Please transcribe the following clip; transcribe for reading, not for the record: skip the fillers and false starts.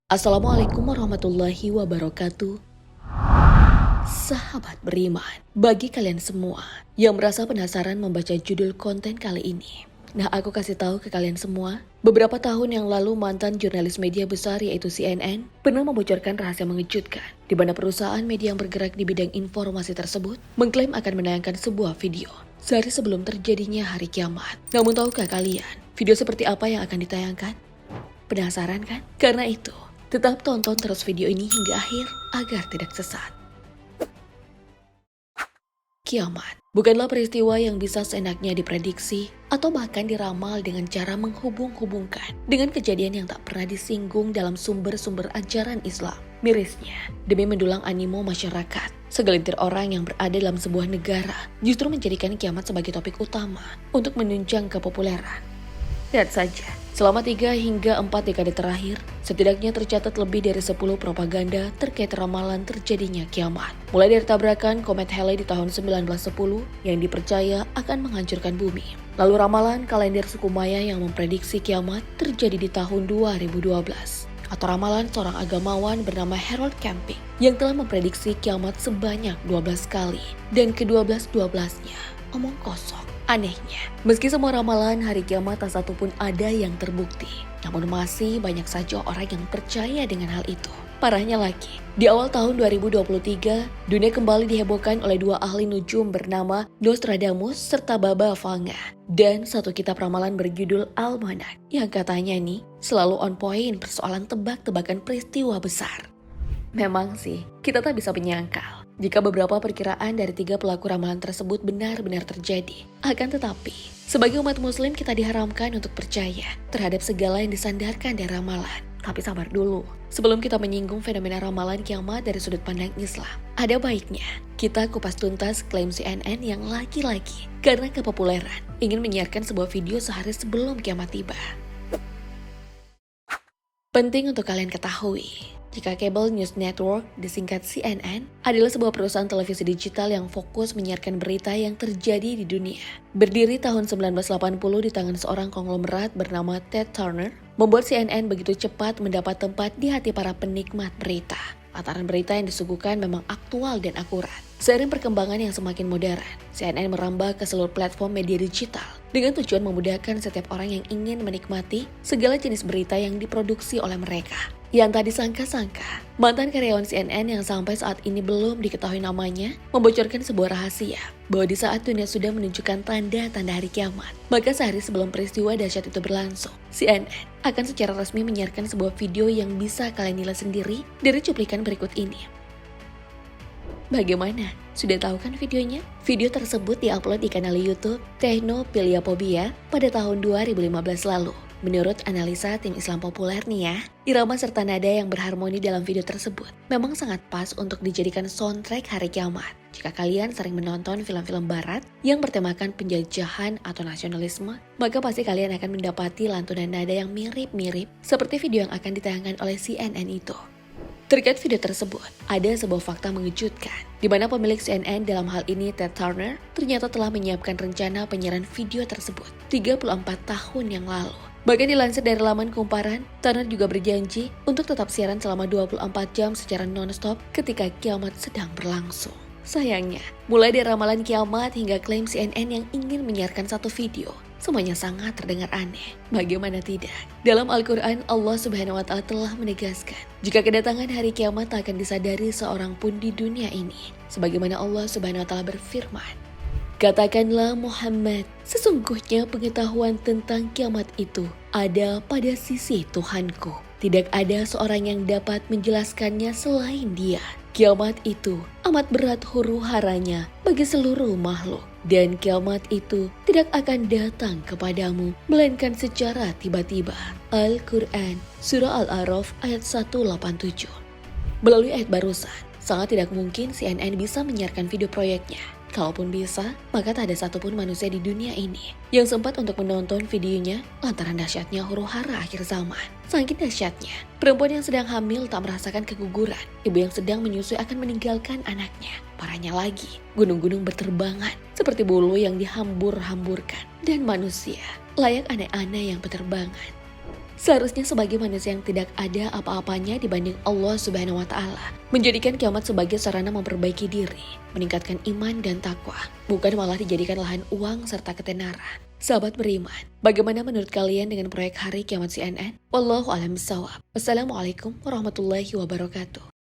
Assalamualaikum warahmatullahi wabarakatuh. Sahabat beriman, bagi kalian semua yang merasa penasaran membaca judul konten kali ini. Nah, aku kasih tahu ke kalian semua, beberapa tahun yang lalu mantan jurnalis media besar yaitu CNN pernah membocorkan rahasia mengejutkan di mana perusahaan media yang bergerak di bidang informasi tersebut mengklaim akan menayangkan sebuah video sehari sebelum terjadinya hari kiamat. Namun tahukah kalian, video seperti apa yang akan ditayangkan? Penasaran kan? Karena itu, tetap tonton terus video ini hingga akhir agar tidak sesat. Kiamat bukanlah peristiwa yang bisa seenaknya diprediksi atau bahkan diramal dengan cara menghubung-hubungkan dengan kejadian yang tak pernah disinggung dalam sumber-sumber ajaran Islam. Mirisnya, demi mendulang animo masyarakat, segelintir orang yang berada dalam sebuah negara justru menjadikan kiamat sebagai topik utama untuk menunjang kepopuleran. Lihat saja, selama 3 hingga 4 dekade terakhir, setidaknya tercatat lebih dari 10 propaganda terkait ramalan terjadinya kiamat. Mulai dari tabrakan komet Halley di tahun 1910 yang dipercaya akan menghancurkan bumi. Lalu ramalan kalender suku Maya yang memprediksi kiamat terjadi di tahun 2012. Atau ramalan seorang agamawan bernama Harold Camping yang telah memprediksi kiamat sebanyak 12 kali. Dan ke-12-12-nya omong kosong. Anehnya, meski semua ramalan hari kiamat tak satu pun ada yang terbukti, namun masih banyak saja orang yang percaya dengan hal itu. Parahnya lagi, di awal tahun 2023, dunia kembali dihebohkan oleh 2 ahli nujum bernama Nostradamus serta Baba Vanga. Dan satu kitab ramalan berjudul Almanac yang katanya nih selalu on point persoalan tebak-tebakan peristiwa besar. Memang sih, kita tak bisa menyangkal jika beberapa perkiraan dari 3 pelaku ramalan tersebut benar-benar terjadi. Akan tetapi, sebagai umat muslim kita diharamkan untuk percaya terhadap segala yang disandarkan dari ramalan. Tapi sabar dulu, sebelum kita menyinggung fenomena ramalan kiamat dari sudut pandang Islam, ada baiknya kita kupas tuntas klaim CNN yang lagi-lagi karena kepopuleran ingin menyiarkan sebuah video sehari sebelum kiamat tiba. Penting untuk kalian ketahui, jika Cable News Network, disingkat CNN, adalah sebuah perusahaan televisi digital yang fokus menyiarkan berita yang terjadi di dunia. Berdiri tahun 1980 di tangan seorang konglomerat bernama Ted Turner, membuat CNN begitu cepat mendapat tempat di hati para penikmat berita. Lataran berita yang disuguhkan memang aktual dan akurat. Seiring perkembangan yang semakin modern, CNN merambah ke seluruh platform media digital dengan tujuan memudahkan setiap orang yang ingin menikmati segala jenis berita yang diproduksi oleh mereka. Yang tak disangka-sangka, mantan karyawan CNN yang sampai saat ini belum diketahui namanya membocorkan sebuah rahasia bahwa di saat dunia sudah menunjukkan tanda-tanda hari kiamat, maka sehari sebelum peristiwa dahsyat itu berlangsung, CNN akan secara resmi menyiarkan sebuah video yang bisa kalian nilai sendiri dari cuplikan berikut ini. Bagaimana? Sudah tahu kan videonya? Video tersebut diupload di kanal YouTube Technophiliaphobia pada tahun 2015 lalu. Menurut analisa tim Islam populer nih ya, irama serta nada yang berharmoni dalam video tersebut memang sangat pas untuk dijadikan soundtrack hari kiamat. Jika kalian sering menonton film-film barat yang bertemakan penjajahan atau nasionalisme, maka pasti kalian akan mendapati lantunan nada yang mirip-mirip seperti video yang akan ditayangkan oleh CNN itu. Terkait video tersebut, ada sebuah fakta mengejutkan, di mana pemilik CNN dalam hal ini Ted Turner ternyata telah menyiapkan rencana penyiaran video tersebut 34 tahun yang lalu. Bahkan dilansir dari laman kumparan, Turner juga berjanji untuk tetap siaran selama 24 jam secara non-stop ketika kiamat sedang berlangsung. Sayangnya, mulai dari ramalan kiamat hingga klaim CNN yang ingin menyiarkan satu video, semuanya sangat terdengar aneh. Bagaimana tidak? Dalam Al-Quran, Allah Subhanahu wa Ta'ala telah menegaskan, jika kedatangan hari kiamat tak akan disadari seorang pun di dunia ini. Sebagaimana Allah Subhanahu wa Ta'ala berfirman, katakanlah Muhammad, sesungguhnya pengetahuan tentang kiamat itu ada pada sisi Tuhanku. Tidak ada seorang yang dapat menjelaskannya selain Dia. Kiamat itu amat berat huru-haranya bagi seluruh makhluk. Dan kiamat itu tidak akan datang kepadamu, melainkan secara tiba-tiba. Al-Quran, Surah Al-A'raf ayat 187. Melalui ayat barusan, sangat tidak mungkin CNN bisa menyiarkan video proyeknya. Kalaupun bisa, maka tak ada satupun manusia di dunia ini yang sempat untuk menonton videonya lantaran dahsyatnya huru-hara akhir zaman. Saking dahsyatnya, perempuan yang sedang hamil tak merasakan keguguran. Ibu yang sedang menyusui akan meninggalkan anaknya. Parahnya lagi, gunung-gunung berterbangan seperti bulu yang dihambur-hamburkan. Dan manusia layak aneh-aneh yang berterbangan. Seharusnya sebagai manusia yang tidak ada apa-apanya dibanding Allah Subhanahu wa Ta'ala, menjadikan kiamat sebagai sarana memperbaiki diri, meningkatkan iman dan takwa, bukan malah dijadikan lahan uang serta ketenaran. Sahabat beriman, bagaimana menurut kalian dengan proyek Hari Kiamat CNN? Wallahu a'lam bishawab. Wassalamualaikum warahmatullahi wabarakatuh.